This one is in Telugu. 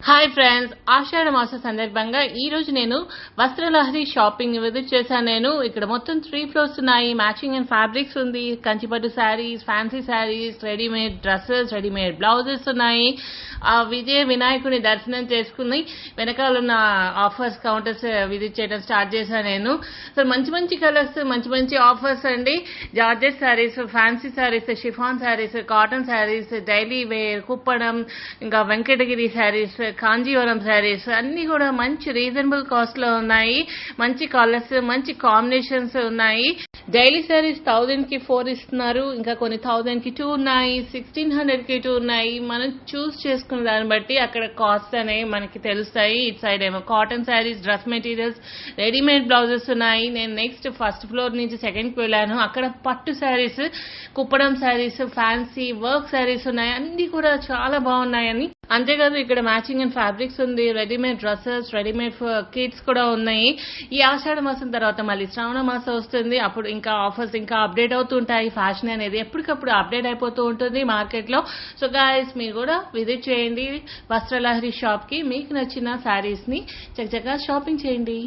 హాయ్ ఫ్రెండ్స్, ఆషాఢ మాస సందర్భంగా ఈ రోజు నేను వస్త్రలహరి షాపింగ్ విజిట్ చేశాను. నేను ఇక్కడ మొత్తం 3 ఫ్లోర్స్ ఉన్నాయి. మ్యాచింగ్ అండ్ ఫ్యాబ్రిక్స్ ఉంది, కంచిపట్టు sarees, fancy sarees, readymade dresses, readymade blouses ఉన్నాయి. విజయ వినాయకుని దర్శనం చేసుకుని వెనకాల ఉన్న ఆఫర్స్ కౌంటర్స్ విజిట్ చేయడం స్టార్ట్ చేశాను నేను. సో మంచి మంచి కలర్స్, మంచి మంచి ఆఫర్స్ అండి. Georgette sarees, fancy sarees, chiffon sarees, cotton sarees, daily wear, Kuppadam, ఇంకా వెంకటగిరి శారీస్, కాంజీవరం శారీస్ అన్ని కూడా మంచి రీజనబుల్ కాస్ట్ లో ఉన్నాయి. మంచి కలర్స్, మంచి కాంబినేషన్స్ ఉన్నాయి. డైలీ శారీస్ 1000 కి 4 ఇస్తున్నారు. ఇంకా కొన్ని 1000 కి 2 ఉన్నాయి, 1600 కి 2 ఉన్నాయి. మనం చూస్ చేసుకున్న దాన్ని బట్టి అక్కడ కాస్ట్ అనేవి మనకి తెలుస్తాయి. ఇటు సైడ్ ఏమో cotton saris, dress materials, readymade blouses ఉన్నాయి. నేను నెక్స్ట్ ఫస్ట్ ఫ్లోర్ నుంచి సెకండ్ కి వెళ్ళాను. అక్కడ పట్టు శారీస్, కుప్పడం శారీస్, ఫ్యాన్సీ వర్క్ శారీస్ ఉన్నాయి. అన్ని కూడా చాలా బాగున్నాయని. అంతేకాదు ఇక్కడ మ్యాచింగ్ అండ్ ఫ్యాబ్రిక్స్ ఉంది, రెడీమేడ్ డ్రెస్సెస్, రెడీమేడ్ కిట్స్ కూడా ఉన్నాయి. ఈ ఆషాఢ మాసం తర్వాత మళ్ళీ శ్రావణ మాసం వస్తుంది. అప్పుడు ఇంకా ఆఫర్స్ ఇంకా అప్డేట్ అవుతూ ఉంటాయి. ఫ్యాషన్ అనేది ఎప్పటికప్పుడు అప్డేట్ అయిపోతూ ఉంటుంది మార్కెట్ లో. సో గైస్, మీరు కూడా విజిట్ చేయండి వస్త్రలహరి షాప్ కి. మీకు నచ్చిన శారీస్ ని చక్కగా షాపింగ్ చేయండి.